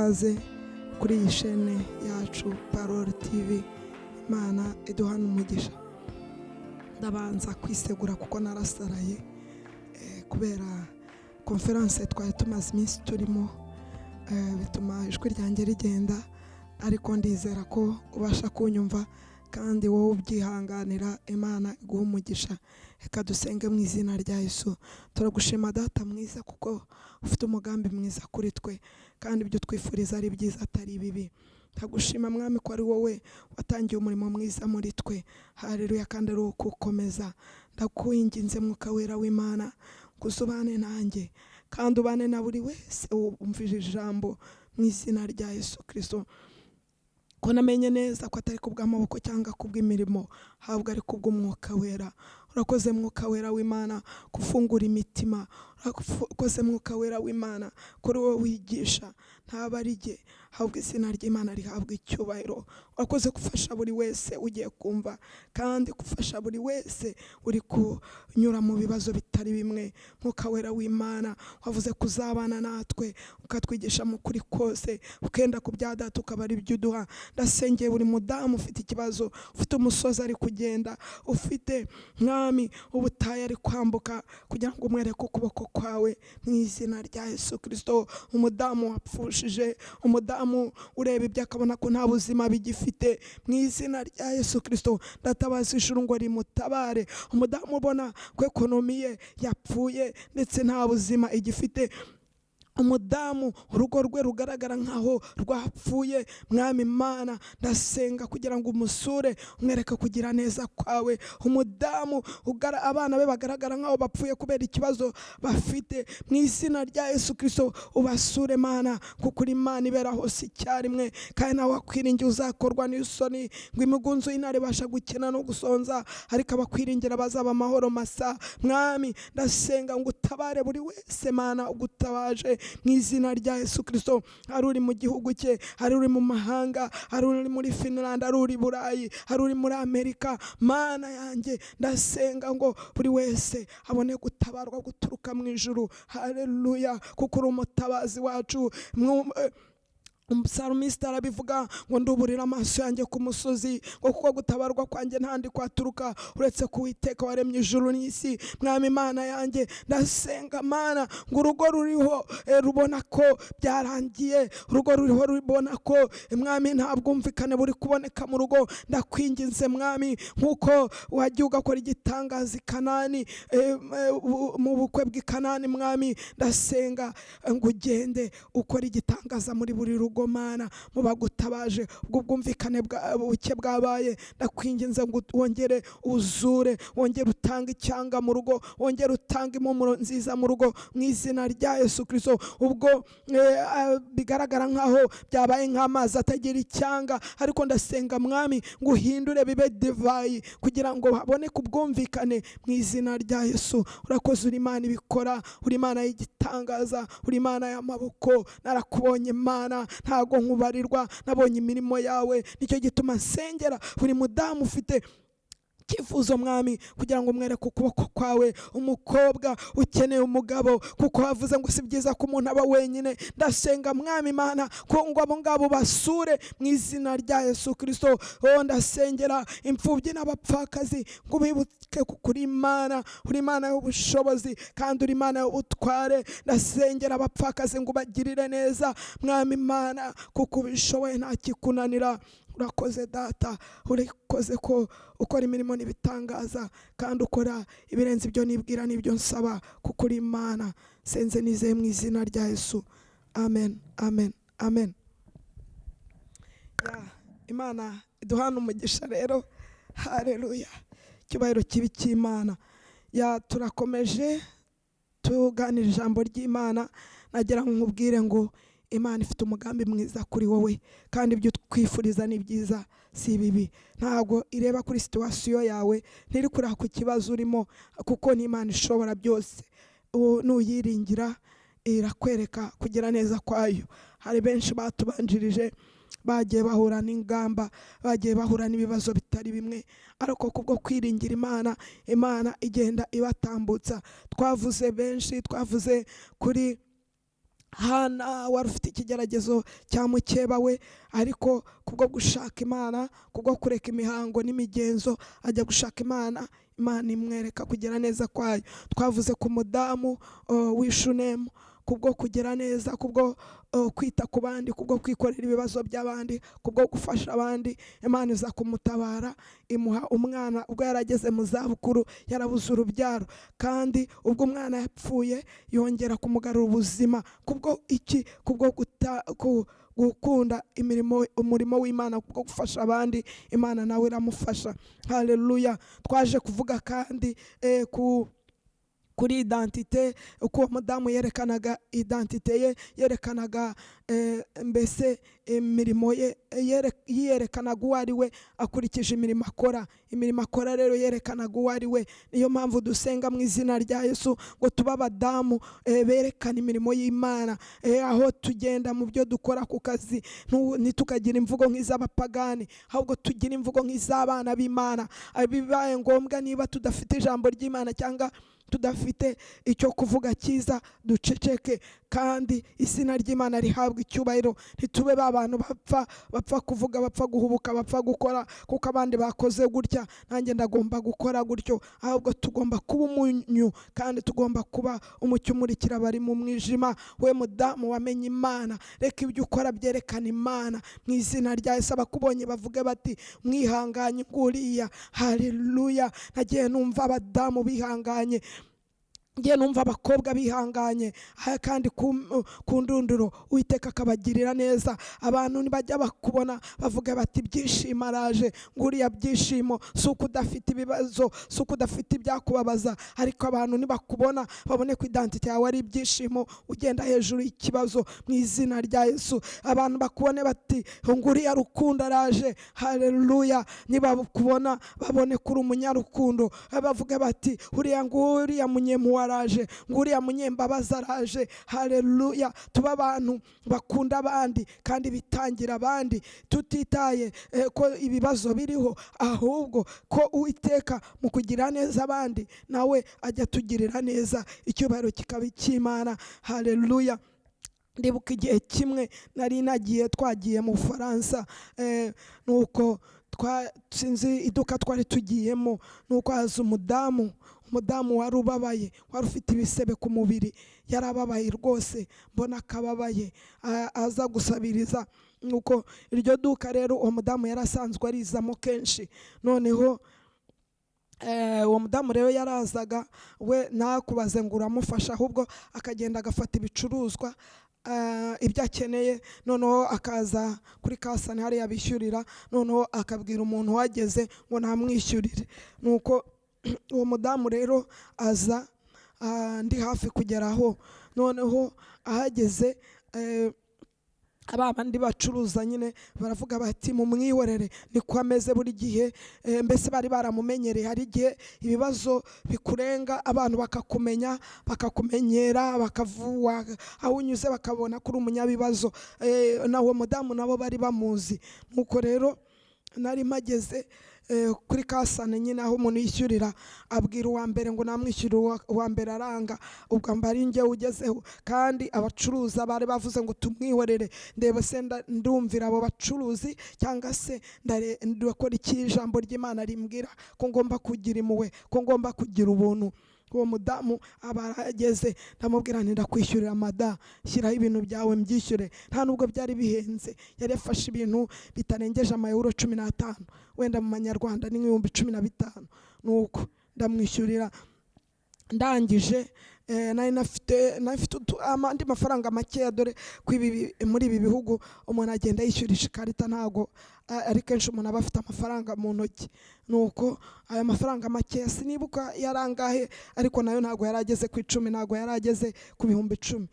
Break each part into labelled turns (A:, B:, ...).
A: ikaze kuri iyi shene yacu Parole TV. Imana iduhana umugisha. Ndabanza kwisegura kuko narasaraye kubera konferanse twari tumaze iminsi turimo, bituma ijwi ryanjye rigenda, ariko ndizera ko ubasha kunyumva kandi wowe ubyihanganira. Imana iguha umugisha. Reka dusenge mu izina rya Yesu. Turagushima Data mwiza kuko ufite umugambi mwiza kuri twe, kandi ibyo twifuriza ari byiza atari bibi. Ndagushima Mwami ko ari wowe watangiye umurimo mwiza muri twe. Haleluya. Kandi ari ukukomeza. Ndakwinginze Mwuka Wera w'Imana kuzubane nanjye kandi ubane na buri wese umvije ijambo mu izina rya Yesu Kristo. Ko namenye neza ko atari kubw'amaboko cyangwa kubw'imirimo, ahubwo ari kubw'Umwuka Wera. Urakoze Mwuka Wera w'Imana gufungura imitima. Urakoze Mwuka Wera w'Imana kuri wowe wigisha, ntaba ari jye ahubwo izina ry'Imana rihabwa icyubahiro. Urakoze gufasha buri wese ugiye kumva, kandi gufasha buri wese uri kunyura mu bibazo bitari bimwe. Mwuka Wera w'Imana wavuze kuzabana natwe, ukatwigisha mu kuri kose, ukenda ku bya Data ukaba ari byo uduha. Ndasengeye buri mudamu ufite ikibazo, ufite umusozi ari kugenda, ufite Mwami ubutayu ari kwambuka, kugira ngo umwereke ukuboko kwawe mu izina rya Yesu Kristo. Umudamu wapfushije, umudamu ureba ibyo akabona ko nta buzima bigifite, mu izina rya Yesu Kristo ndatabaza ijuru ngo rimutabare. Umudamu ubona ko ekonomi ye yapfuye ndetse nta buzima igifite, umudamu urugo rwe rugaragara nkaho rwapfuye, Mwami Imana ndasenga kugira ngo umusure, umwereke kugira neza kwawe. Umudamu abana be bagaragara nkaho bapfuye kubera ikibazo bafite, mu izina rya Yesu Kristo ubasure Mana, kuko uri Imana ibera hose icyarimwe, kandi nawe wakwiringiye uzakorwa n'isoni. Ngo imigunzu y'intare ibasha gukena no gusonza, ariko abakwiringira bazaba amahoro masa. Mwami ndasenga ngo utabare buri wese Mana, ugutabaje mu izina rya Yesu Kristo. Hari uri mu gihugu cye, hari uri mu mahanga, hari uri muri Finland, hari uri Burayi, hari uri muri Amerika. Mana yanjye ndasenga ngo buri wese abone gutabarwa guturuka mu ijuru. Haleluya, kuko uri umutabazi wacu. Umusalmista arabivuga ngo nduburira amaso yanjye ku musozi, ngo kuko gutabarwa kwanjye ntandi kwaturuka uretse ku Uwiteka waremye ijuru n'isi. Mwami Imana yanjye ndasenga Mana ngo urugo ruriho rubona ko byarangiye, urugo ruriho rubona ko Mwami nta bwumvikane buri kuboneka mu rugo. Ndakwinginze Mwami, nkuko wagiye ugakora igitangaza i Kanani, mu bukwe bw'i Kanani Mwami, ndasenga ngo ugende ukora igitangaza muri buri rugo Mana, mu bagutabaje ubwo bwumvikane buke bwabaye. Ndakwinginze ngo wongere uzure, wongere utanga icyanga mu rugo, wongere utanga impumuro nziza mu rugo mu izina rya Yesu Kristo. Ubwo bigaragara nkaho byabaye nk'amazi atagira icyanga, ariko ndasenga Mwami ngo uhindure bibe divayi, kugira ngo haboneke ubwumvikane mu izina rya Yesu. Urakoze, uri Imana ibikora, uri Imana y'igitangaza, uri Imana y'amaboko. Narakubonye Mana, ntago nkubarirwa, nabonye imirimo yawe. Nicyo gituma nsengera buri mudamu ufite kifuzo Mwami, kugira ngo umwereke ukuboko kwawe. Umukobwa ukeneye umugabo, kuko wavuze ngo si byiza ko umuntu aba wenyine. Ndasenga Mwami Imana ko ngo abo ngabo basure mu izina rya Yesu Kristo. Ndasengera imfubyi n'abapfakazi ngo bibuke kuri Imana, uri Imana y'ubushobozi kandi uri Imana y'ubutware. Ndasengera abapfakazi ngo bagirire neza Mwami Imana, kuko ubishoboye nta kikunanira. Urakoze Data, urakoze ko ukora imirimo n'ibitangaza, kandi ukora ibirenze ibyo nibwira n'ibyo nsaba, kuko uri Imana. Senze nizeye mu izina rya Yesu. Amen, amen, amen. Imana iduhana umugisha rero. Haleluya, icyubahiro kibi cy'Imana. Turakomeje tuganira ijambo ry'Imana. Nagira ngo nkubwire ngo Imana ifite umugambi mwiza kuri wowe, kandi ibyo twifuriza ni byiza si bibi. Ntago ireba kuri situwasiyo yawe, ntiri kureba ku kibazo urimo, kuko ni Imana ishobora byose. Nuyiringira irakwereka kugira neza kwayo. Hari benshi batubanjirije bagiye bahura n'ingamba, bagiye bahura n'ibibazo bitari bimwe, ariko kubwo kwiringira Imana, Imana igenda ibatambutsa. Twavuze benshi, twavuze kuri Hana wari ufite ikigeragezo cya mukeba we, ariko kubwo gushaka Imana, kubwo kureka imihango n'imigenzo ajya gushaka Imana, Imana imwereka kugira neza kwayo. Twavuze ku mudamu w'Ishunemu, kubwo kugira neza, kubwo kwita ku bandi, kubwo kwikorera ibibazo by'abandi, kubwo gufasha abandi, Imana iza kumutabara imuha umwana. Ubwo yarageze mu zabukuru yarabuze urubyaro, kandi ubwo umwana yapfuye yongera kumugarura ubuzima. Kubwo iki? Kubwo gukunda umurimo w'Imana, kubwo gufasha abandi, Imana nawe iramufasha. Haleluya. Twaje kuvuga kandi kuri identite, uko uwo mudamu yerekanaga identite ye, yerekanaga mbese imirimo ye, yerekanaga uwo ari we akurikije imirimo akora. Imirimo akora rero yerekanaga uwo ari we. Niyo mpamvu dusenga mu izina rya Yesu ngo tube abadamu berekana imirimo y'Imana, aho tugenda mu byo dukora ku kazi, ntitukagira imvugo nk'iz'abapagani, ahubwo tugira imvugo nk'iz'abana b'Imana. Bibaye ngombwa niba tudafite ijambo ry'Imana cyangwa tudafite icyo kuvuga cyiza, duceceke, kandi izina ry'Imana rihabwa icyubahiro. Ntitube ba bantu bapfa kuvuga, bapfa guhubuka, bapfa gukora kuko abandi bakoze gutya nanjye ndagomba gukora gutyo. Ahubwo tugomba kuba umunyu, kandi tugomba kuba umucyo umurikira abari mu mwijima. We mudamu wamenye Imana, reka ibyo ukora byerekana Imana mu izina rya Yesu. Abakubonye bavuge bati mwihanganye nguriya. Haleluya. Nagiye numva abadamu bihanganye, ngiye numva abakobwa bihanganye, kandi ku ndunduro Uwiteka akabagirira neza. Abantu nibajya bakubona bavuga bati ibyishimo araje. Nguriya byishimo si uko udafite ibibazo, si uko udafite ibyakubabaza, ariko abantu nibakubona babone ko identite yawe ari ibyishimo, ugenda hejuru y'ikibazo mu izina rya Yesu. Abantu bakubone bati nguriya rukundo araje. Haleluya. Nibakubona babone kuri umunyarukundo, bavuge bati nguriya munyempuhwe araje, nguriya munyembabazi araje. Haleluya. Tuba abantu bakunda abandi kandi bitangira abandi, tutitaye ko ibibazo biriho, ahubwo ko Uwiteka mu kugira neza abandi nawe ajya tugirira neza, icyubahiro kikaba icy'Imana. Haleluya. Ndibuka igihe kimwe nari nagiye, twagiye mu Bufaransa, nuko sinzi iduka twari tugiyemo, nuko haza umudamu wari ubabaye, wari ufite ibisebe ku mubiri, yarababaye rwose, mbona akababaye, aza gusabiriza. Nuko iryo duka rero uwo mudamu yarasanzwe arizamo kenshi. Noneho uwo mudamu rero yarazaga, we ntakubaze ngo uramufasha, ahubwo akagenda agafata ibicuruzwa ibyo akeneye, noneho akaza kuri kasani hariya bishyurira, noneho akabwira umuntu wageze ngo namwishyurire. Nuko uwo mudamu rero aza, ndi hafi kugeraho, noneho ahageze abandi bacuruza nyine baravuga bati mumwihorere, niko ameze buri gihe. Mbese bari baramumenyereye. Hari igihe ibibazo bikurenga, abantu bakakumenya, bakakumenyera, bakavuga aho unyuze bakabona kuri umunyabibazo. Nawe mudamu nabo bari bamuzi. Nuko rero nari mageze kuri kasane nyine aho umuntu yishyurira, abwira uwa mbere ngo namwishyure, uwa mbere aranga. Ubwo mba ari njye ugezeho, kandi abacuruza bari bavuze ngo tumwihorere. Ndeba se ndumvira abo bacuruzi cyangwa se ndakora iki ijambo ry'Imana rimbwira ko ngomba kugira impuhwe, ko ngomba kugira ubuntu. Uwo mudamu abarageze, ndamubwira nti ndakwishyurira mada, shyiraho ibintu byawe mbyishyure. Nta nubwo byari bihenze, yari yafashe ibintu bitarengeje €15, wenda mu manyarwanda ni $15,000. Nuko ndamwishyurira, ndangije nari nafite andi mafaranga makeya, dore muri ibi bihugu umuntu agenda yishyurisha ikarita, ntago ari kenshi umuntu aba afite amafaranga mu ntoki. Nuko aya mafaranga makeya sinibuka yarangahe, ariko nayo ntago yarageze ku 10, ntago yarageze ku $10,000.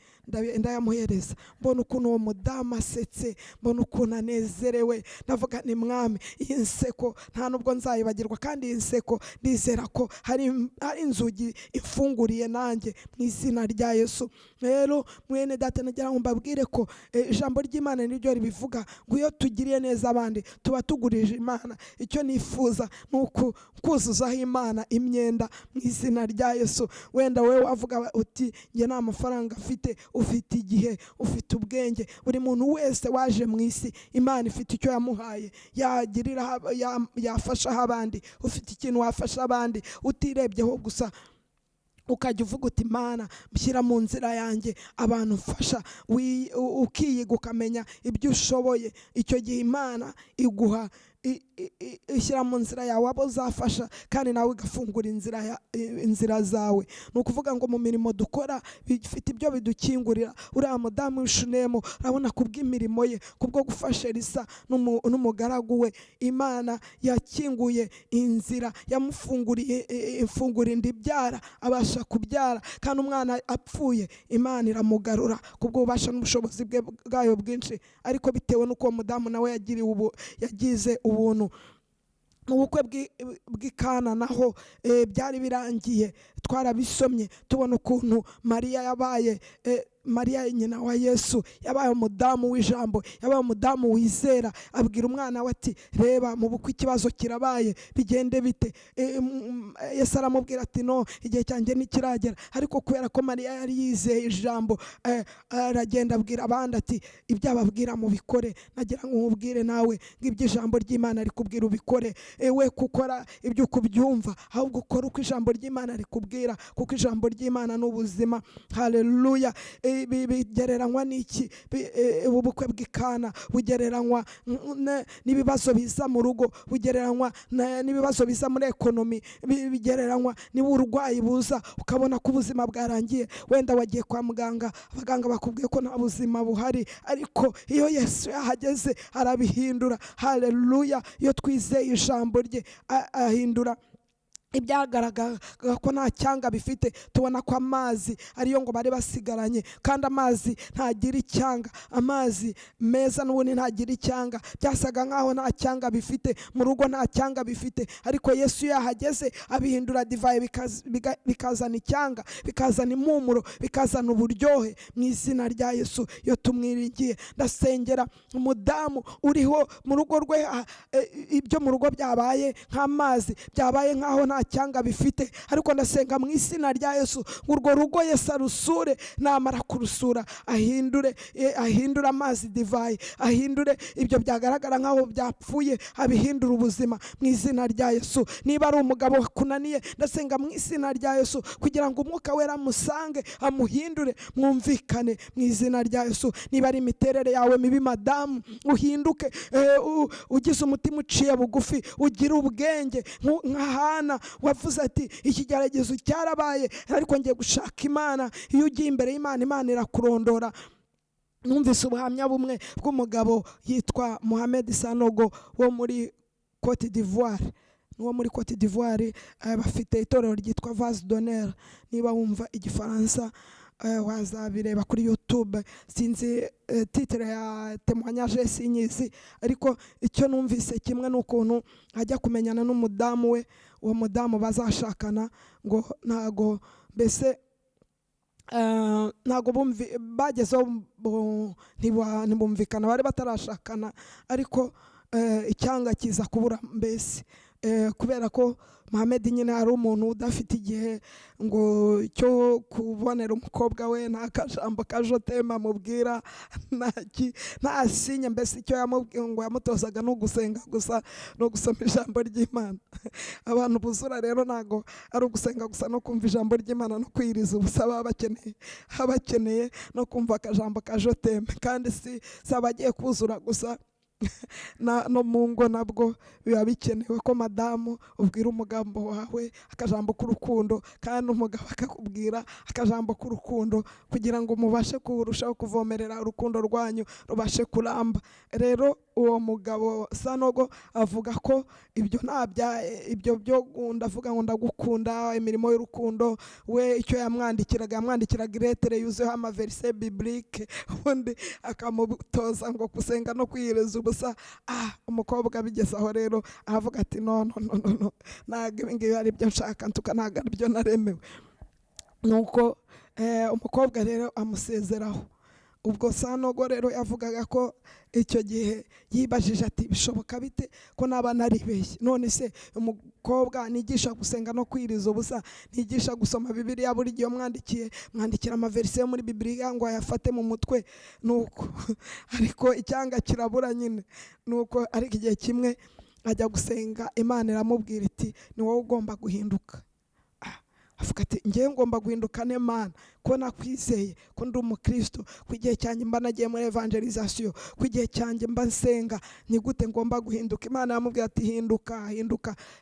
A: Ndayamuhereza, mbona ukuntu uwo mudamu asetse, mbona ukuntu anezerewe. Ndavuga ni Mwami, iyi nseko nta nubwo nzayibagirwa, kandi iyi nseko ndizera ko hari inzugi ifunguriye nanjye, mu izina rya Yesu. Rero mwene data nagira ngo mbabwire ko ijambo ry'Imana niryo ribivuga ngo iyo tugiriye neza abandi tuba tugurije Imana. Icyo nifuza nuko kuzuzaho Imana imyenda mu izina rya Yesu. Wenda wewe wavuga uti nge nta mafaranga afite, ufite igihe, ufite ubwenge. Buri muntu wese waje mu isi Imana ifite icyo yamuhaye yagirira yafasha abandi. Ufite ikintu wafasha abandi utirebyeho gusa ukajya uvuga uti Imana mbishyira mu nzira yanjye abantu mfasha, ukiyiga ukamenya ibyo ushoboye. Icyo gihe Imana iguha ishyira mu nzira yawe abo uzafasha, kandi nawe igafungura inzira zawe. Ni ukuvuga ngo mu mirimo dukora bifite ibyo bidukingurira. Uriya mudamu w'Ishunemu urabona kubw'imirimo ye, kubwo gufasha Elisa n'umugaragu we, Imana yakinguye inzira, yamufunguriye imfungura indi byara, abasha kubyara. Kandi umwana apfuye Imana iramugarura kubw'ububasha n'ubushobozi bwayo bwinshi, ariko bitewe n'uko uwo mudamu nawe yagize ubuntu. Mu bukwe bw'Ikana naho byari birangiye, twarabisomye tubona ukuntu Mariya nyina wa Yesu yabaye umudamu w'ijambo, yabaye umudamu wizera. Abwira umwana we ati reba mu bukwe ikibazo kirabaye, bigende bite? Yesu aramubwira ati no, igihe cyanjye ntikiragera. Ariko kubera ko Mariya yari yizeye ijambo, aragenda abwira abandi ati ibyo ababwira mu bikore. Nagira ngo nkubwire nawe ngo ibyo ijambo ry'Imana rikubwira ubikore. We kukora ibyo ukubyumva, ahubwo ukora uko ijambo ry'Imana rikubwira, kuko ijambo ry'Imana ni ubuzima. Haleluya. Bigereranywa n'iki? Ubukwe bw'Ikana bugereranywa n'ibibazo biza mu rugo, bugereranywa n'ibibazo biza muri ekonomi, bigereranywa n'uburwayi buza ukabona ko ubuzima bwarangiye. Wenda wagiye kwa muganga, abaganga bakubwiye ko nta buzima buhari, ariko iyo Yesu yahageze arabihindura. Haleluya. Iyo twizeye ijambo rye ahindura ibyagaragara ko nta cyanga bifite. Tubona ko amazi ariyo ngo bari basigaranye, kandi amazi ntagira icyanga. Amazi meza n'ubundi ntagira icyanga. Byasaga nkaho nta cyanga bifite, mu rugo nta cyanga bifite, ariko Yesu yahageze abihindura divayi bikazana icyanga, bikazana impumuro, bikazana uburyohe mu izina rya Yesu. Iyo tumwiringiye, ndasengera umudamu uriho mu rugo rwe ibyo mu rugo byabaye nk'amazi, byabaye nkaho nta cyanga bifite, ariko ndasenga mu izina rya Yesu ngo urwo rugo Yesu arusure. Namara kurusura ahindure amazi divayi, ahindure ibyo byagaragara nkaho byapfuye, abihindura ubuzima mu izina rya Yesu. Niba ari umugabo wakunaniye, ndasenga mu izina rya Yesu kugira ngo umwuka wera amusange, amuhindure, mwumvikane mu izina rya Yesu. Niba ari imiterere yawe mibi madamu, uhinduke, ugize umutima uciye bugufi, ugira ubwenge nka Hana wavuze ati ikigeragezo cyarabaye ariko ngiye gushaka Imana. Iyo ugiye imbere y'Imana, Imana irakurondora. Numvise ubuhamya bumwe bw'umugabo yitwa Mohamed Sanogo wo muri Cote d'Ivoire. Nuwo muri Cote d'Ivoire bafite itorero ryitwa Vase d'Honneur. Niba wumva igifaransa wazabireba kuri YouTube. Sinzi titre ya témoignage sinyizi, ariko icyo numvise kimwe n'ukuntu ajya kumenyana n'umudamu we. Uwo mudamu bazashakana ngo ntago mbese ntago bagezeho ntibumvikana, bari batarashakana, ariko icyanga kiza kubura mbese, kubera ko Mohamed nyine ari umuntu udafite igihe ngo cyo kubonera umukobwa we, nta kajambo kajotema mubwira, nta sinya mbese. Icyo yamubwiye ngo yamutozaga no gusenga gusa no gusoma ijambo ry'Imana. Abantu buzura rero ntago ari ugusenga gusa no kumva ijambo ry'Imana no kwiriza ubusa, bakeneye no kumva akajambo kajoteme. Kandi si abagiye kuzura gusa, no mu ngo nabwo biba bikenewe ko madamu ubwira umugabo wawe akajambo k'urukundo, kandi umugabo akakubwira akajambo k'urukundo, kugira ngo mubashe kurushaho kuvomerera urukundo rwanyu rubashe kuramba. Rero uwo mugabo Sanogo avuga ko ibyo byo ndavuga ngo ndagukunda, imirimo y'urukundo, we icyo yamwandikiraga iretere yuzeho amaverse biblique, ubundi akamutoza ngo gusenga no kwiyereza ubusa. Umukobwa bigeze aho rero aravuga ati no, ntabwo ibi ngibi ari byo nshaka, ntuka ntabwo ari byo naremewe. nuko umukobwa rero amusezeraho. Ubwo Sanogo rero yavugaga ko icyo gihe yibajije ati bishoboka bite ko naba naribeshye, none se umukobwa nigisha gusenga no kwiriza ubusa, nigisha gusoma Bibiliya buri gihe mwandikira amaverse yo muri Bibiliya ngo ayafate mu mutwe, nuko ariko icyanga kirabura nyine. Nuko ariko igihe kimwe ajya gusenga, Imana iramubwira iti ni wowe ugomba guhinduka. Avuga ati ngiye ngomba guhinduka n'Imana ko nakwizeye ko ndi umukristo, ku gihe cyanjye mba nagiye muri evangelization, ku gihe cyanjye mba nsenga, ni gute ngomba guhinduka? Imana yamubwira ati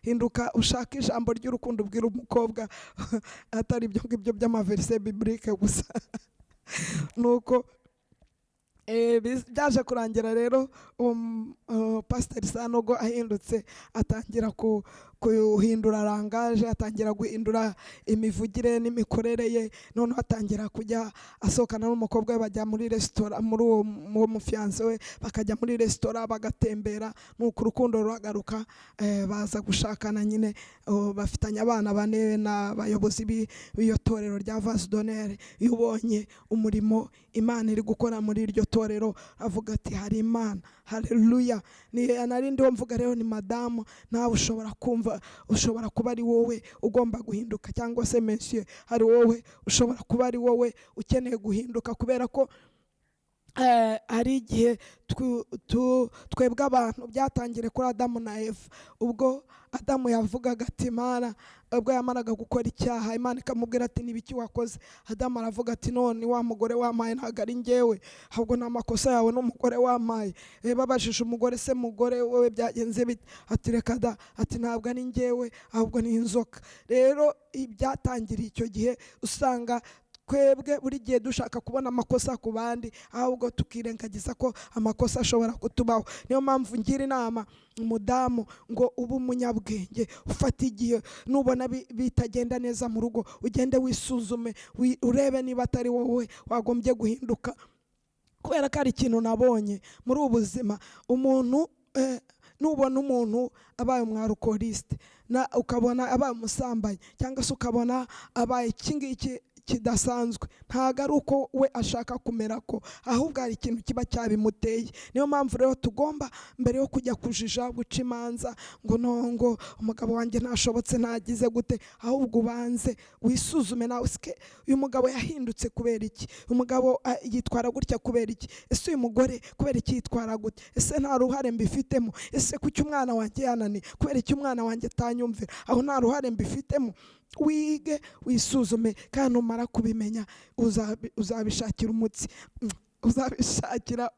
A: hinduka ushaka ijambo ry'urukundo ubwira umukobwa atari ibyo ngibyo by'amaverse biblique gusa. Nuko byaje kurangira rero Pastor Sanogo ahindutse, atangira kuhindura rangaje, atangira guhindura imivugire n'imikorere ye, none atangira kujya asohokana n'umukobwa we, bajya muri restaurant, muri uwo mufiance we bakajya muri restaurant bagatembera, nuko urukundo ruragaruka, baza gushakana nyine, bafitanye abana 4 n'abayobozi b'iyo torero rya Vase d'Honneur. Iyo ubonye umurimo Imana iri gukora muri iryo torero avuga ati hari Imana, haleluya. Ni narindi wo mvuga rero, ni madamu, nawe ushobora kumva, ushobora kuba ari wowe ugomba guhinduka, cyangwa se monsieur, hari wowe ushobora kuba ari wowe ukeneye guhinduka, kubera ko ari igihe twebwe abantu byatangire kuri Adamu na Eva. Ubwo Adamu yavugaga ati Mana, ubwo yamaraga gukora icyaha, Imana ikamubwira ati nibiki wakoze? Adamu aravuga ati none wa mugore wamaye ntago ari njyewe, ahubwo n'amakosa yawe n'umugore wamaye. Babajije umugore, se mugore wowe byagenze bite? Ati reka da, ati ntabwo ari njyewe ahubwo ni inzoka. Rero ibyatangiriye icyo gihe usanga twebwe buri gihe dushaka kubona amakosa ku bandi, ahubwo tukirengagiza ko amakosa ashobora kutubaho. Niyo mpamvu ngira inama umudamu ngo ube umunyabwenge, ufata igihe nubona bitagenda neza mu rugo, ugende wisuzume, urebe niba atari wowe wagombye guhinduka. Kubera ko ari ikintu nabonye muri ubu buzima, umuntu nubona umuntu abaye umwarukoriste, ukabona abaye umusambanyi, cyangwa se ukabona abaye ikingiki kidasanzwe, ntago ari uko we ashaka kumera ko, ahubwo hari ikintu kiba cyabimuteye. Niyo mpamvu rero tugomba mbere yo kujya kujija guca imanza ngo umugabo wanjye ntashobotse nagize gute, ahubwo ubanze wisuzume nawe, uyu mugabo yahindutse kubera iki? Umugabo yitwara gutya kubera iki? Ese uyu mugore kubera iki yitwara gute? Ese nta ruhare mbifitemo? Ese kuki umwana wanjye yanani? Kubera iki umwana wanjye atanyumvira? Aho nta ruhare mbifitemo. Wige wisuzume, kandi umara kubimenya uzabishakira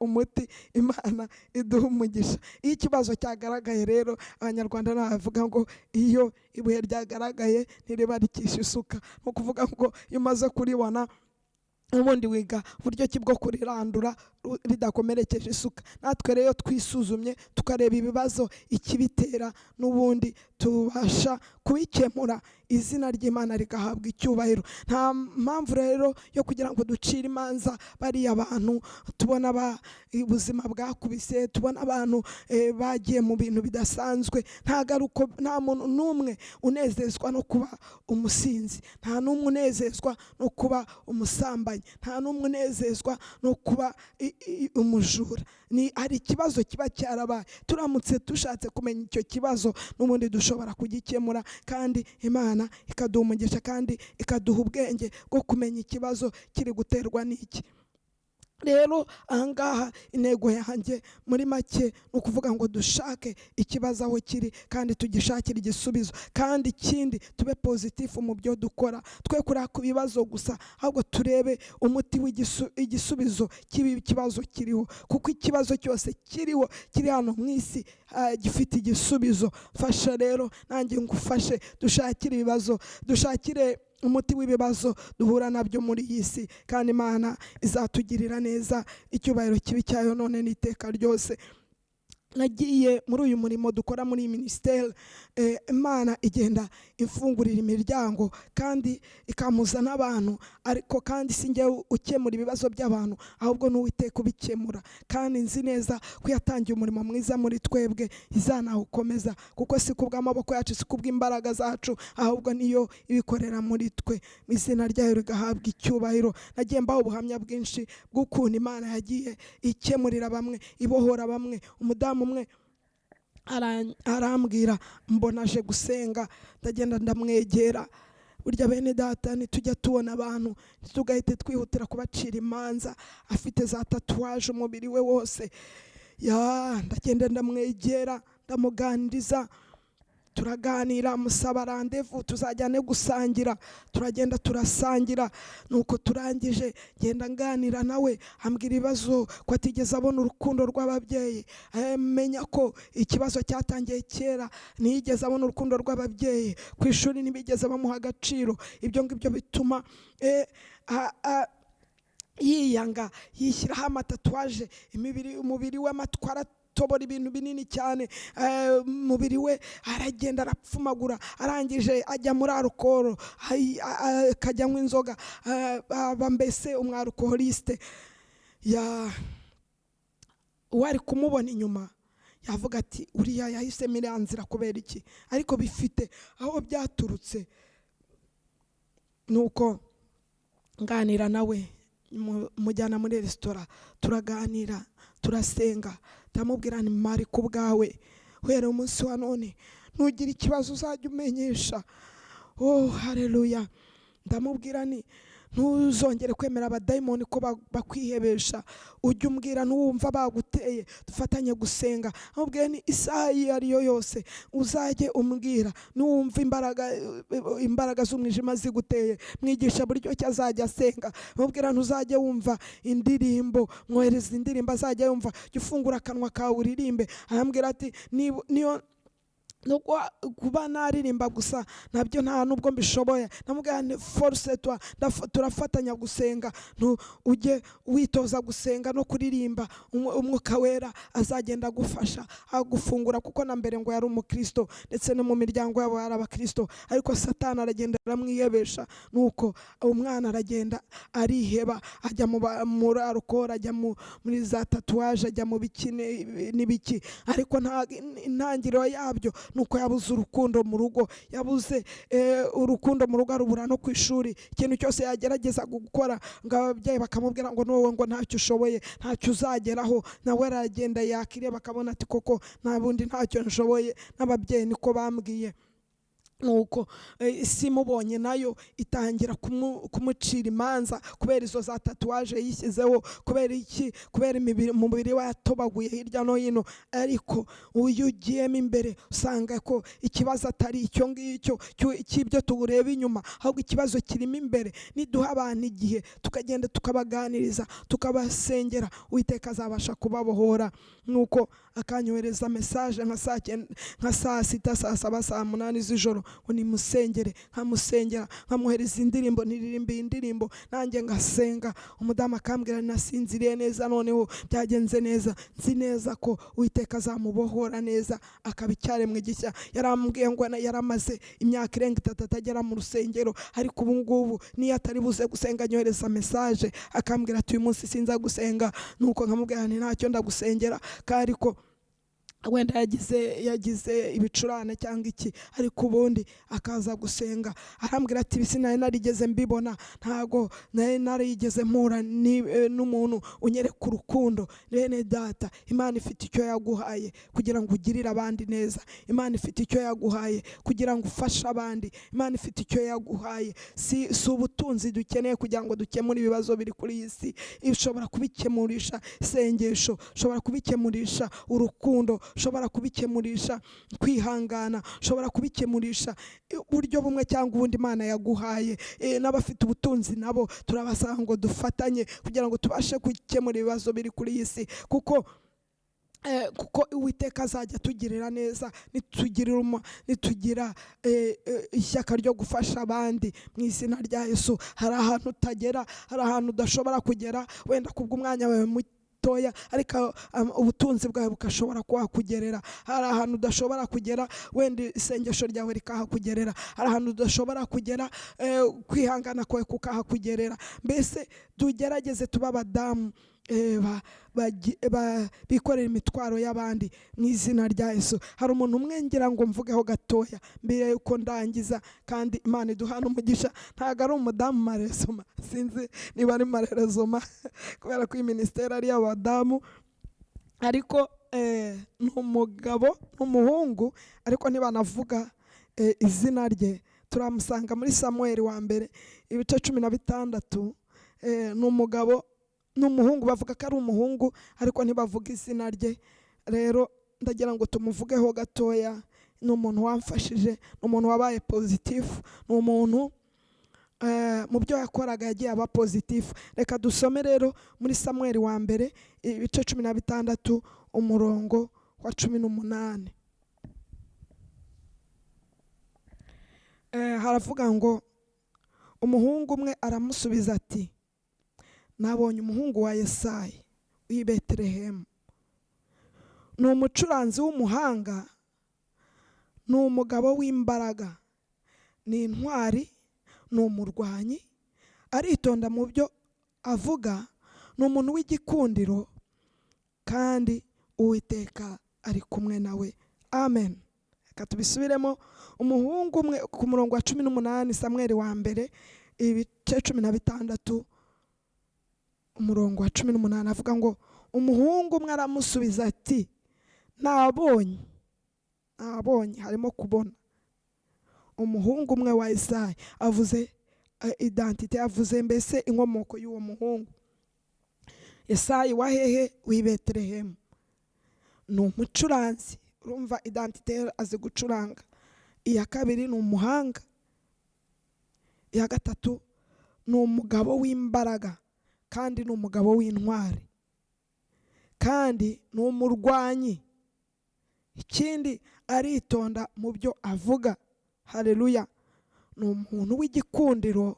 A: umuti. Imana iduha umugisha. Iyo ikibazo cyagaragaye rero, abanyarwanda bavuga ngo iyo ibuye ryagaragaye ntiribarikisha isuka, no kuvuga ngo iyo umaze kuribona ubundi wiga uburyo ki bwo kurirandura ridakomerekeje isuka. Natwe rero twisuzumye tukareba ibibazo ikibitera, n'ubundi tubasha kubikemura, izina ry'Imana rigahabwa icyubahiro. Nta mpamvu rero yo kugira ngo ducire imanza bariya abantu tubona ubuzima bwakubise, tubona abantu bagiye mu bintu bidasanzwe. Nta muntu n'umwe unezezwa no kuba umusinzi, nta n'umwe unezezwa no kuba umusambanyi, nta n'umwe unezezwa no kuba umujura. Hari ikibazo kiba cyarabaye, turamutse dushatse kumenya icyo kibazo, n'ubundi dushobora kugikemura, kandi Imana ikaduha umugisha, kandi ikaduha ubwenge bwo kumenya ikibazo kiri guterwa n'iki. Rero ahangaha intego yanjye muri make ni ukuvuga ngo dushake ikibazo aho kiri, kandi tugishakire igisubizo, kandi ikindi tube pozitifu mu byo dukora, twe kureba ku bibazo gusa, ahubwo turebe umuti w'igisubizo cy'ibi kibazo kiriho, kuko ikibazo cyose kiriho kiri hano mu isi gifite igisubizo. Fasha rero nanjye ngufashe, dushakire umuti w'ibibazo duhura nabyo muri iyi si, kandi Imana izatugirira neza, icyubahiro kibi cyayo none n'iteka ryose. nagiye muri uyu murimo dukora muri minisiteri, Imana igenda imfungurira imiryango kandi ikamuza n'abantu, ariko kandi si njye ukemura ibibazo by'abantu, ahubwo n'Uwiteka ubikemura. Kandi nzi neza ko yatangiye umurimo mwiza muri twebwe, izanawukomeza, kuko si kubw'amaboko yacu, si kubw'imbaraga zacu, ahubwo niyo ibikorera muri twe. Mu izina ryayo rigahabwa icyubahiro. Nagiye mbaho ubuhamya bwinshi bw'ukuntu Imana yagiye ikemurira bamwe, ibohora bamwe. Umudamu umwe arambwira, mbona aje gusenga, ndagenda ndamwegera. Burya bene data ntitujya tubona abantu ntitugahite twihutira kubacira imanza. Afite za tatuwaje umubiri we wose, ndagenda ndamwegera, ndamuganiriza, turaganira, musaba randevu tuzajyane gusangira. Turagenda turasangira, nuko turangije genda nganira nawe, ambwira ibibazo ko atigeze abona urukundo rw'ababyeyi. Menya ko ikibazo cyatangiye kera, ntiyigeze abona urukundo rw'ababyeyi, ku ishuri ntibigeze bamuha agaciro. Ibyo ngibyo bituma yiyanga, yishyiraho amatatuwaje, umubiri we amatwara tobora ibintu binini cyane. Umubiri we aragenda arapfumagura, arangije ajya muri alukoro, akajya anywa inzoga, aba mbese umwarukoholiste. Uwari kumubona inyuma yavuga ati uriya yahisemo iriya nzira kubera iki? Ariko bifite aho byaturutse. Nuko nganira nawe, mujyana muri resitora, turaganira, turasenga, ndamubwira nti mari ku bwawe, wera umunsi wa none nugira ikibazo uzajya umenyesha. Haleluya. Ndamubwira nti ntuzongere kwemera abadayimoni ko bakwihebesha, ujye umbwira n'uwumva baguteye, dufatanye gusenga. Amubwira ni isaha iyo ariyo yose uzajye umbwira, n'uwumva imbaraga z'umwijima ziguteye, mwigisha buryo ki azajya asenga. Amubwira ntuzajye wumva indirimbo, mwohereza indirimbo azajya yumva, jya ufungura akanwa kawe uririmbe. Arambwira ati niyo nuko kuba naririmba gusa nabyo nta nubwo mbishoboye. Namubwira force turafatanya gusenga, ujye witoza gusenga no kuririmba, umwuka wera azagenda agufasha agufungura. Kuko na mbere ngo yari umukristo, ndetse no mu miryango yabo yari abakristo, ariko Satani aragenda aramwihebesha. Nuko umwana aragenda ariheba, ajya muri alukoro, ajya muri za tatuwaje, ajya mu biki n'ibiki. Ariko intangiriro yabyo nuko yabuze urukundo mu rugo, yabuze urukundo mu rugo, arubura no ku ishuri. Ikintu cyose yagerageza gukora ngo ababyeyi bakamubwira ngo nowe ngo ntacyo ushoboye, ntacyo uzageraho, nawe aragenda yakireba akabona ati koko nta bundi ntacyo nshoboye. N'ababyeyi niko bambwiye. Nuko isi mubonye nayo itangira kumucira imanza kubera izo za tatuwaje yishyizeho. Kubera iki? Kubera umubiri we yatobaguye hirya no hino. Ariko uyu ugiyemo imbere usanga ko ikibazo atari icyo ngicyo cy'ibyo tureba inyuma, ahubwo ikibazo kirimo imbere. Niduha abantu igihe tukagenda tukabaganiriza, tukabasengera, Uwiteka azabasha kubabohora. Nuko akanyohereza message nka saa sita, saa saba, saa munani z'ijoro, ngo nimusengere. Nkamusengera, nkamuhereza indirimbo, niririmba indirimbo, nanjye ngasenga. Umudamu akambwira nasinziriye neza, noneho byagenze neza, nzi neza ko Uwiteka azamubohora neza, akaba icyaremwe gishya. Yarambwiye ngo yaramaze imyaka irenga 3 atagera mu rusengero, ariko ubu ngubu niyo atari buze gusenga anyohereza message akambwira ati uyu munsi sinza gusenga. Nuko nkamubwira nti ntacyo ndagusengera, ariko wenda yagize ibicurane cyangwa iki, ariko ubundi akaza gusenga. Arambwira ati bisi nari narigeze mbibona, ntago nari narigeze mpura n'umuntu unyereka urukundo. Bene data, Imana ifite icyo yaguhaye kugira ngo ugirire abandi neza. Imana ifite icyo yaguhaye kugira ngo ufashe abandi. Imana ifite icyo yaguhaye, si ubutunzi dukeneye kugira ngo dukemure ibibazo biri kuri iyi si. Ishobora kubikemurisha isengesho, ushobora kubikemurisha urukundo, ushobora kubikemurisha kwihangana, ushobora kubikemurisha uburyo bumwe cyangwa ubundi Imana yaguhaye. N'abafite ubutunzi nabo turabasanga ngo dufatanye kugira ngo tubashe gukemura ibibazo biri kuri iyi si. Kuko Uwiteka azajya tugirira neza nitugira ishyaka ryo gufasha abandi mu izina rya Yesu. Hari ahantu utagera, hari ahantu udashobora kugera, wenda kubw'umwanya wawe gatoya ariko ubutunzi bwawe bukashobora kuhakugerera. Hari ahantu udashobora kugera, wenda isengesho ryawe rikahakugerera. Hari ahantu udashobora kugera, kwihangana kwawe kukahakugerera. Mbese tugerageze tuba abadamu bikorera imitwaro y'abandi mu izina rya Yesu. Hari umuntu umwe ngira ngo mvugeho gatoya mbere yuko ndangiza, kandi Imana iduhana umugisha. Ntago ari umudamu marezoma, sinzi niba ari marezoma kubera ko iyi minisiteri ari y'abadamu, ariko ni umugabo n'umuhungu, ariko ntibanavuga izina rye. Turamusanga muri Samuel wa mbere ibice 16. Ni umugabo n'umuhungu, bavuga ko ari umuhungu ariko ntibavuga izina rye. Rero ndagira ngo tumuvugeho gatoya. Ni umuntu wamfashije, ni umuntu wabaye positifu, ni umuntu mu byo yakoraga yagiye aba positifu. Reka dusome rero muri Samuel wa mbere ibice 16 umurongo wa 18. Haravuga ngo umuhungu umwe aramusubiza ati, nabonye umuhungu wa Yesayi w'i Betelehemu, ni umucuranzi w'umuhanga, ni umugabo w'imbaraga, ni intwari, ni umurwanyi, aritonda mu byo avuga, ni umuntu w'igikundiro, kandi Uwiteka ari kumwe nawe. Amen. Reka tubisubiremo. Umuhungu umwe ku murongo wa 18, Samuel wa mbere ibice 16 umurongo wa 18, avuga ngo umuhungu umwe aramusubiza ati, nabonye, harimo kubona. Umuhungu umwe wa Yesayi, avuze identite, avuze mbese inkomoko y'uwo muhungu. Yesayi wa hehe? w'i Betelehemu. Ni umucuranzi, urumva identite, azi gucuranga. Iya kabiri ni umuhanga. Iya gatatu ni umugabo w'imbaraga, kandi ni umugabo w'intwari, kandi ni umurwanyi. Ikindi, aritonda mu byo avuga. Haleluya. Ni umuntu w'igikundiro,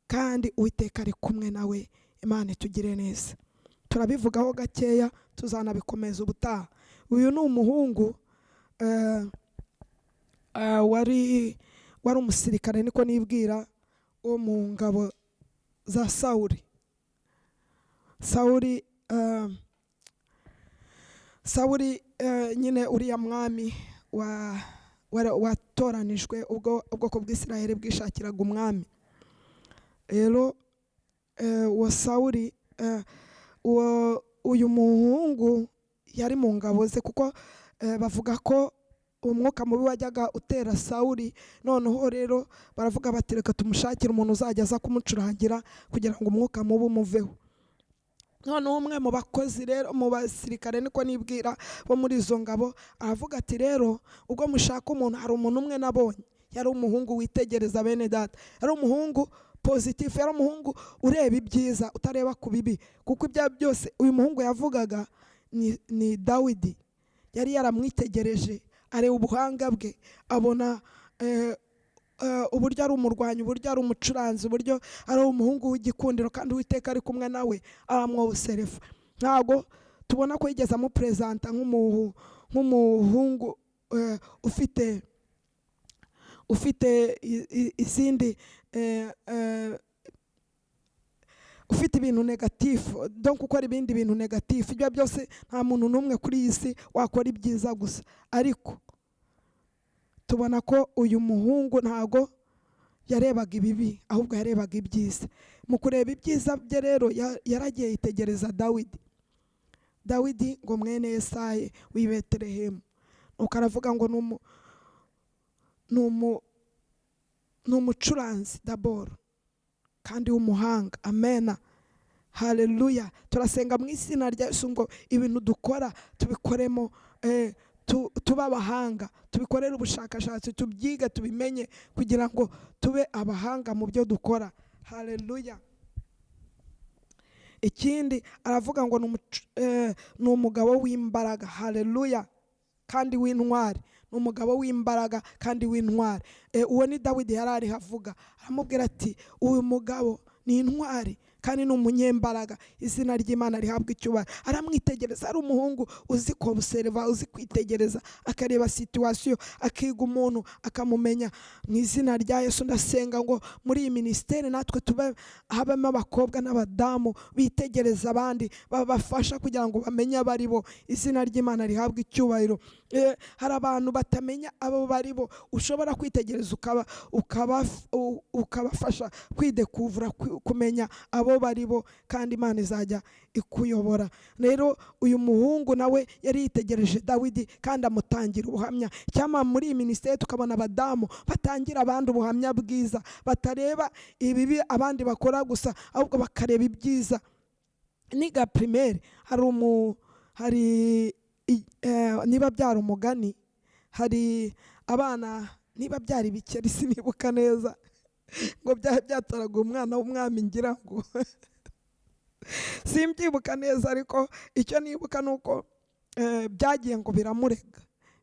A: kandi Uwiteka ari kumwe nawe. Imana itugire neza. Turabivugaho gakeya, tuzanabikomeza ubutaha. Uyu ni umuhungu wari umusirikare, niko nibwira, wo mu ngabo za Sawuli. Sawuli nyine uriya mwami watoranijwe ubwo ubwoko bw'Isiraheli bwishakiraga umwami. Rero wa Sawuli, uyu muhungu yari mu ngabo ze, kuko bavuga ko umwuka mubi wajyaga utera Sawuli. Noneho rero baravuga bati, reka tumushakire umuntu uzajya aza kumucurangira kugira ngo umwuka mubi umuveho. Noneho umwe mu bakozi rero, mu basirikare niko nibwira, bo muri izo ngabo, aravuga ati, rero ubwo mushaka umuntu, hari umuntu umwe nabonye, yari umuhungu witegereza bene data, yari umuhungu positifu, yari umuhungu ureba ibyiza utareba ku bibi, kuko ibya byose uyu muhungu yavugaga ni Dawidi. Yari yaramwitegereje, areba ubuhanga bwe, abona uburyo ari umurwanyi, uburyo ari umucuranzi, uburyo ari umuhungu w'igikundiro, kandi Uwiteka ari kumwe nawe, aramwoserefa. Ntabwo tubona ko yigeze amupresenta nk'umuhungu ufite izindi ufite ibintu negatifu, donc ukora ibindi bintu negatifu. Ibyo byose nta muntu n'umwe kuri iyi si wakora ibyiza gusa, ariko tubona ko uyu muhungu ntago yarebaga ibibi, ahubwo yarebaga ibyiza. Mu kureba ibyiza bye rero, yaragiye yitegereza Dawidi ngo mwene Yesayi w'i Betelehemu. Nuko aravuga ngo ni umucuranzi d'abord, kandi w'umuhanga. Amena. Haleluya. Turasenga mu izina rya Yesu ngo ibintu dukora tubikoremo, tuba abahanga, tubikorere ubushakashatsi, tubyige, tubimenye, kugira ngo tube abahanga mu byo dukora. Haleluya. Ikindi aravuga ngo ni umugabo w'imbaraga. Haleluya. Kandi w'intwari. Ni umugabo w'imbaraga kandi w'intwari. Uwo ni Dawidi yari ari havuga, aramubwira ati, uyu mugabo ni intwari kandi ni umunyembaraga. Izina ry'Imana rihabwa icyubahiro. Aramwitegereza, ari umuhungu uzi kobserva, uzi kwitegereza, akareba situation, akiga umuntu, akamumenya. Mu izina rya Yesu ndasenga ngo muri iyi ministeri natwe tube habamo abakobwa n'abadamu bitegereza abandi, babafasha kugira ngo bamenye abari bo. Izina ry'Imana rihabwa icyubahiro. Hari abantu batamenya abo bari bo, ushobora kwitegereza ukabafasha kwidekuvura, kumenya abo bari bo, kandi Imana izajya ikuyobora. Rero uyu muhungu nawe yari yitegereje Dawidi kandi amutangira ubuhamya. Cyama muri iyi ministeri tukabona abadamu batangira abandi ubuhamya bwiza, batareba ibibi abandi bakora gusa, ahubwo bakareba ibyiza. Niga primaire hari niba byari umugani, hari abana niba byari bikeri sinibuka neza, ngo byatoraga umwana w'umwami, ngira ngo simbyibuka neza, ariko icyo nibuka nuko byagiye ngo biramurega,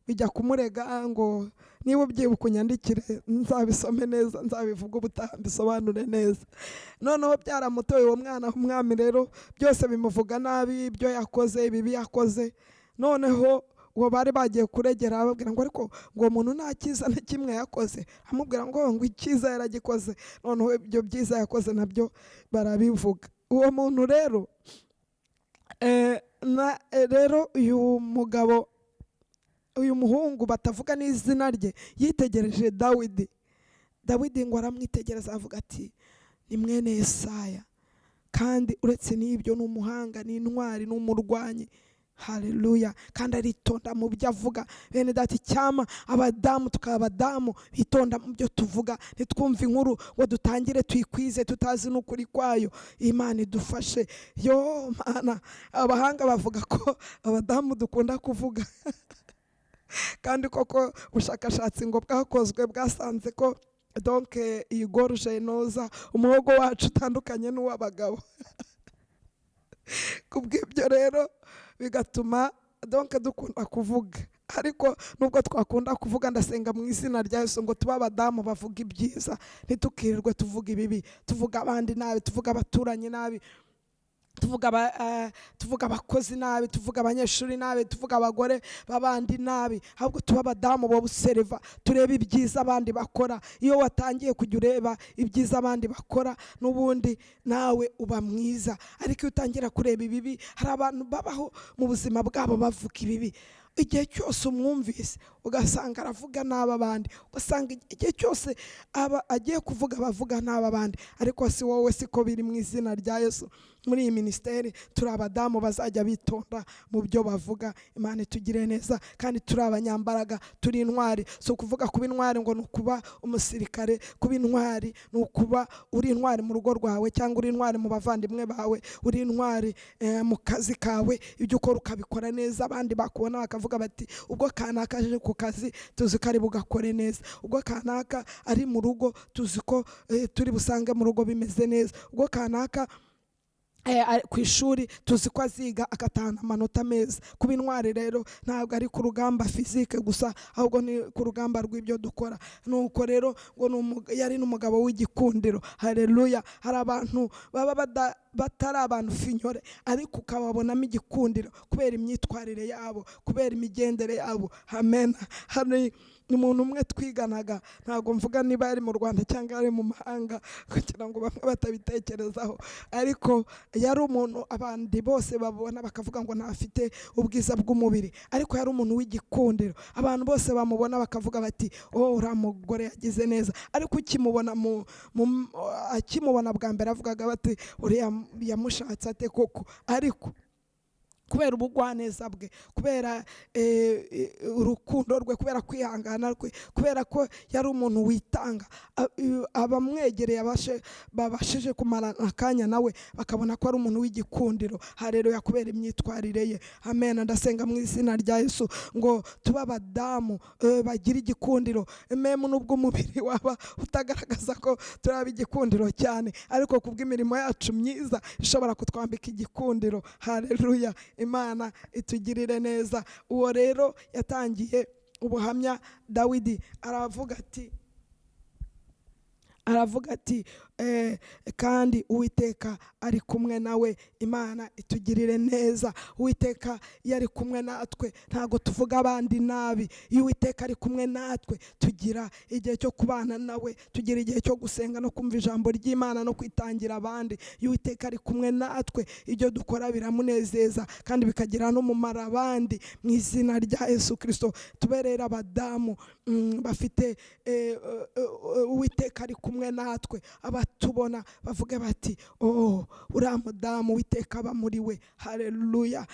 A: bijya kumurega ngo niba ubyibuka unyandikire nzabisome neza, nzabivuga ubutaha mbisobanure neza. Noneho byaramutoye uwo mwana w'umwami, rero byose bimuvuga nabi, ibyo yakoze, ibibi yakoze. Noneho uwo bari bagiye kuregera ababwira ngo ariko ngo umuntu nta cyiza na kimwe yakoze, amubwira ngo icyiza yaragikoze. Noneho ibyo byiza yakoze nabyo barabivuga. Uwo muntu rero rero uyu mugabo, uyu muhungu batavuga n'izina rye, yitegereje Dawidi ngo aramwitegereza, avuga ati ni mwene Yesaya, kandi uretse n'ibyo ni umuhanga, ni intwari, ni umurwanyi. Haleluya. Kandi aritonda mu byo avuga. Bene dati, cyama abadamu tukaba abadamu bitonda mu byo tuvuga, nitwumva inkuru ngo dutangire tuyikwize tutazi n'ukuri kwayo. Imana idufashe. Yo Mana, abahanga bavuga ko abadamu dukunda kuvuga kandi koko ubushakashatsi ngo bwakozwe bwasanze ko donc iyi gorge inoza umuhogo wacu utandukanye n'uw'abagabo. Kubw'ibyo rero bigatuma donc dukunda kuvuga. Ariko nubwo twakunda kuvuga, ndasenga mu izina rya Yesu ngo tuba abadamu bavuga ibyiza, ntitukirirwe tuvuga ibibi, tuvuga abandi nabi, tuvuga abaturanyi nabi, tuvuga abakozi nabi, tuvuga abanyeshuri nabi, tuvuga abagore babandi nabi. Ahubwo tuba abadamu bo busereva, tureba ibyiza abandi bakora. Iyo watangiye kujya ureba ibyiza abandi bakora, n'ubundi nawe uba mwiza. Ariko iyo utangira kureba ibibi, hari abantu babaho mu buzima bwabo bavuga ibibi. Igihe cyose umwumvise ugasanga aravuga n'aba bandi, ugasanga igihe cyose agiye kuvuga bavuga n'aba bandi. Ariko si wowe, siko biri mu izina rya Yesu. Muri iyi ministeri turi abadamu bazajya bitonda mu byo bavuga. Imana itugire neza. Kandi turi abanyambaraga, turi intwari. So kuvuga kuba intwari ngo nukuba umusirikare, kuba intwari nukuba uri intwari mu rugo rwawe, cyangwa uri intwari mu bavandimwe bawe, uri intwari mu kazi kawe, ibyo ukora ukabikora neza, abandi bakubona bakavuga bati ubwo kanaka aje ku kazi tuzi ko ari bugakore neza, ubwo kanaka ari mu rugo tuzi ko turi busange mu rugo bimeze neza, ubwo kanaka ku ishuri tuzi ko aziga agatahana amanota meza. Kuba intwari rero ntabwo ari ku rugamba fizike gusa, ahubwo ni ku rugamba rw'ibyo dukora. Nuko rero ngo yari n'umugabo w'igikundiro. Haleluya. Hari abantu baba batari abantu finyore, ariko ukababonamo igikundiro kubera imyitwarire yabo, kubera imigendere yabo. Amen. Hari umuntu umwe twiganaga, ntabwo mvuga niba yari mu Rwanda cyangwa yari mu mahanga kugira ngo bamwe batabitekerezaho, ariko yari umuntu abandi bose babona bakavuga ngo ntafite ubwiza bw'umubiri, ariko yari umuntu w'igikundiro. Abantu bose bamubona bakavuga bati uriya mugore yagize neza. Ariko akimubona bwa mbere avugaga bati uriya yamushatse ate koko. Ariko kubera ubugwaneza bwe, kubera urukundo rwe, kubera kwihangana rwe, kubera ko yari umuntu witanga, abamwegereye babashije kumara akanya nawe bakabona ko ari umuntu w'igikundiro. Haleluya. Kubera imyitwarire ye. Amen. Ndasenga mu izina rya Yesu ngo tuba abadamu bagira igikundiro. Memu nubwo umubiri waba utagaragaza ko turaba igikundiro cyane, ariko kubw'imirimo yacu myiza ishobora kutwambika igikundiro. Haleluya. Imana itugirire neza. Uwo rero yatangiye ubuhamya Dawidi aravuga ati kandi Uwiteka ari kumwe nawe. Imana itugirire neza. Uwiteka iyo ari kumwe natwe ntago tuvuga abandi nabi. Iyo Uwiteka ari kumwe natwe tugira igihe cyo kubana nawe, tugira igihe cyo gusenga no kumva ijambo ry'Imana no kwitangira abandi. Iyo Uwiteka ari kumwe natwe ibyo dukora biramunezeza kandi bikagira n'umumaro abandi. Mu izina rya Yesu Kristo tuberera abadamu bafite Uwiteka ari kumwe natwe, abatubona bavuge bati uriya mudamu Uwiteka aba muri we. Haleluya.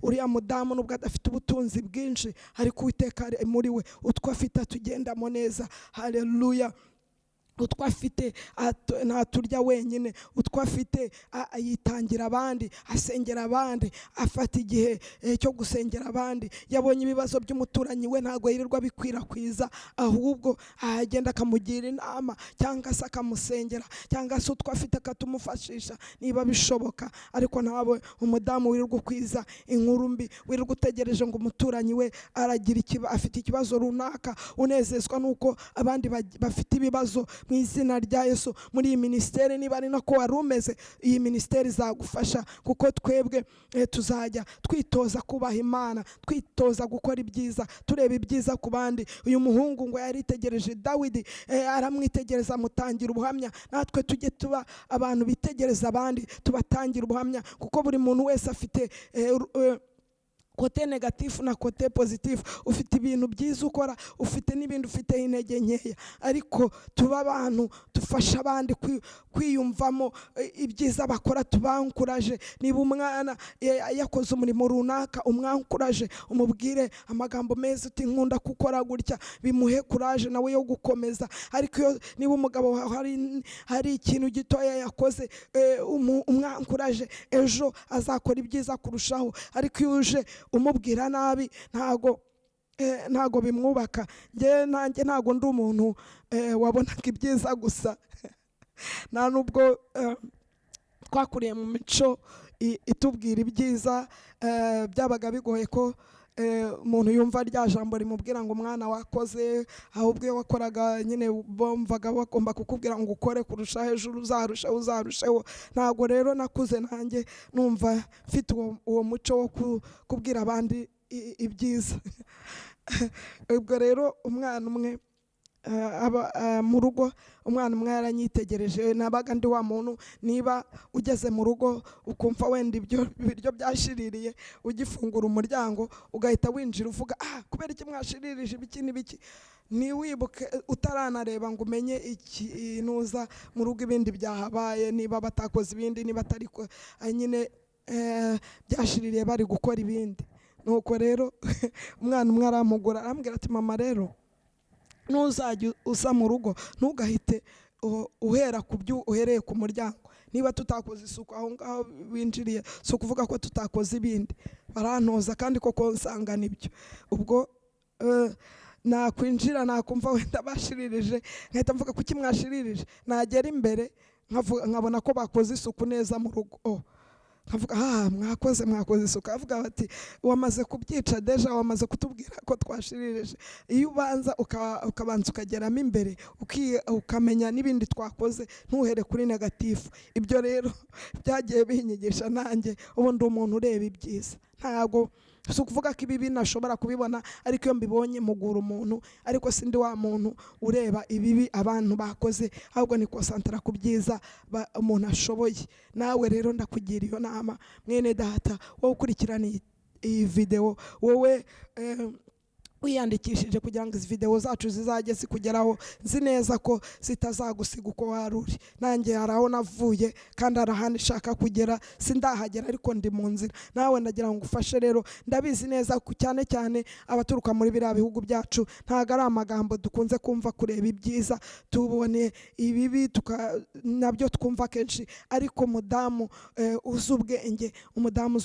A: Uriya mudamu nubwo adafite ubutunzi bwinshi ariko Uwiteka ari muri we. Utwo afite atugendamo neza. Haleluya. Utwo afite ntaturya wenyine, utwo afite yitangira abandi, asengera abandi, afata igihe cyo gusengera abandi. Yabonye ibibazo by'umuturanyi we ntago yirirwa bikwirakwiza, ahubwo agenda akamugira inama cyangwa se akamusengera, cyangwa se utwo afite akatumufashisha niba bishoboka. Ariko ntawe umudamu wirirwa ukwiza inkuru mbi, wirirwa utegereje ngo umuturanyi we afite ikibazo runaka, unezezwa nuko abandi bafite ibibazo. Mu izina rya Yesu, muri iyi ministeri niba ari nako wari umeze, iyi ministeri izagufasha, kuko twebwe tuzajya twitoza kubaha Imana, twitoza gukora ibyiza, tureba ibyiza ku bandi. Uyu muhungu ngo yaritegereje Dawidi, aramwitegereza amutangira ubuhamya. Natwe tujye tuba abantu bitegereza abandi, tubatangira ubuhamya, kuko buri muntu wese afite kote negatifu na kote pozitifu. Ufite ibintu byiza ukora, ufite n'ibindi ufite intege nkeya, ariko tuba abantu dufasha abandi kwiyumvamo ibyiza bakora, tubankuraje. Niba umwana yakoze umurimo runaka, umwankuraje, umubwire amagambo meza uti nkunda gukora gutya, bimuhe kuraje nawe yo gukomeza. Ariko niba umugabo hari ikintu gitoya yakoze, umwankuraje, ejo azakora ibyiza kurushaho. Ariko iyo uje umubwira nabi ntago bimwubaka. Nanjye ntago ndi umuntu wabonaga ibyiza gusa. Nta nubwo twakuriye mu mico itubwira ibyiza, byabaga bigoye ko umuntu yumva rya jambo rimubwira ngo umwana wakoze, ahubwo iyo wakoraga nyine bumvaga bagomba kukubwira ngo ukore kurusha hejuru, uzarusheho. Ntago rero nakuze nanjye numva mfite uwo muco wo kubwira abandi ibyiza. Ubwo rero umwana umwe mu rugo, umwana umwe yaranyitegereje. Nabaga ndi wa muntu, niba ugeze mu rugo ukumva wenda ibiryo byashiririye, ugifungura umuryango ugahita winjira uvuga kubera iki mwashiririje ibiki n'ibiki, ntiwibuke utaranareba ngo umenye ikinuza mu rugo ibindi byahabaye, niba batakoze ibindi, niba atari nyine byashiririye bari gukora ibindi. Nuko rero umwana umwe arampugura, arambwira ati mama rero ntuzajya uza mu rugo ntugahite uhera ku byo uhereye ku muryango. Niba tutakoze isuku aho ngaho winjiriye, si ukuvuga ko tutakoze ibindi. Barantoza kandi koko nsanga nibyo. Ubwo nakwinjira nakumva wenda bashiririje, nkahita mvuga kuki mwashiririje. Nagera imbere nkabona ko bakoze isuku neza mu rugo, nkavuga mwakoze isuku. Avuga bati wamaze kubyica deja, wamaze kutubwira ko twashiririje. Iyo ubanza ukabanza ukageramo imbere ukamenya n'ibindi twakoze, ntuhere kuri negatifu. Ibyo rero byagiye binyigisha nanjye ubu ndi umuntu ureba ibyiza. Ntago si ukuvuga ko ibibi nashobora kubibona, ariko iyo mbibonye mugura umuntu. Ariko sindi wa muntu ureba ibibi abantu bakoze, ahubwo ni konsantara ku byiza umuntu ashoboye. Nawe rero ndakugira iyo nama, mwene data, wowe ukurikirana iyi video, wowe wiyandikishije kugira ngo izi video zacu zizajye zikugeraho, nzi neza ko zitazagusiga uko wari uri. Nanjye hari aho navuye kandi hari ahandi nshaka kugera, sindahagera ariko ndi mu nzira. Nawe ndagira ngo ufashe rero. Ndabizi neza cyane cyane abaturuka muri biriya bihugu byacu ntago ari amagambo dukunze kumva kureba ibyiza, tubone ibibi nabyo twumva kenshi. Ariko umudamu uzi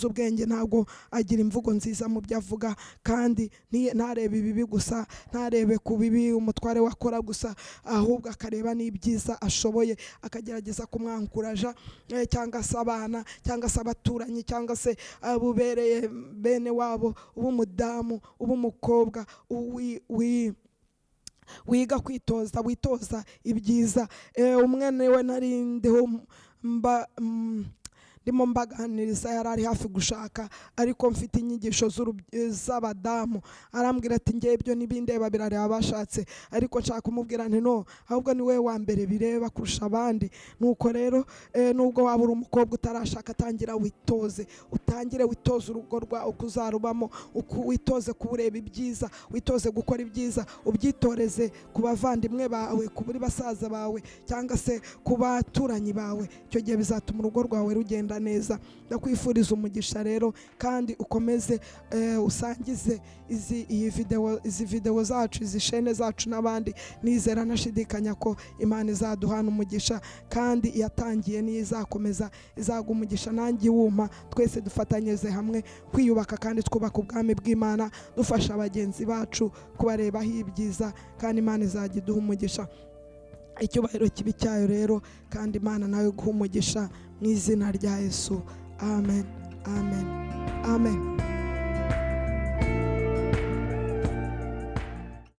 A: ubwenge ntago agira imvugo nziza mu byo avuga, kandi ntarebe ibibi gusa, ntarebe ku bibi umutware wakora gusa, ahubwo akareba n'ibyiza ashoboye, akagerageza kumwankuraja, cyangwa se abana, cyangwa se abaturanyi, cyangwa se abubereye bene wabo, ubumudamu, ubumukobwa, wiga kwitoza, witoza ibyiza. Umwe niwe narindiho ndimo mbaganiriza, yari ari hafi gushaka ariko mfite inyigisho z'abadamu, arambwira ati ngiye ibyo n'ibindeba birareba bashatse, ariko nshaka kumubwira nti no, ahubwo ni we wa mbere bireba kurusha abandi. Nuko rero nubwo waba uri umukobwa utarashaka, tangira witoze, utangire witoze urugo rwawe uko uzarubamo, witoze kubureba ibyiza, witoze gukora ibyiza, ubyitoreze ku bavandimwe bawe, ku buri basaza bawe cyangwa se ku baturanyi bawe. Icyo gihe bizatuma urugo rwawe rugenda neza. Ndakwifuriza umugisha rero, kandi ukomeze usangize izi video zacu, izi shene zacu n'abandi. Nizera nashidikanya ko Imana izaduhana umugisha, kandi yatangiye n'izakomeza izaga umugisha. Nanjye wuma, twese dufatanyeze hamwe kwiyubaka kandi twubaka ubwami bw'Imana, dufasha abagenzi bacu kubarebaho ibyiza, kandi Imana izajya iduha umugisha. Icyubahiro kibi cyayo rero, kandi Imana nawe guha umugisha mu izina rya Yesu. Amen, amen, amen.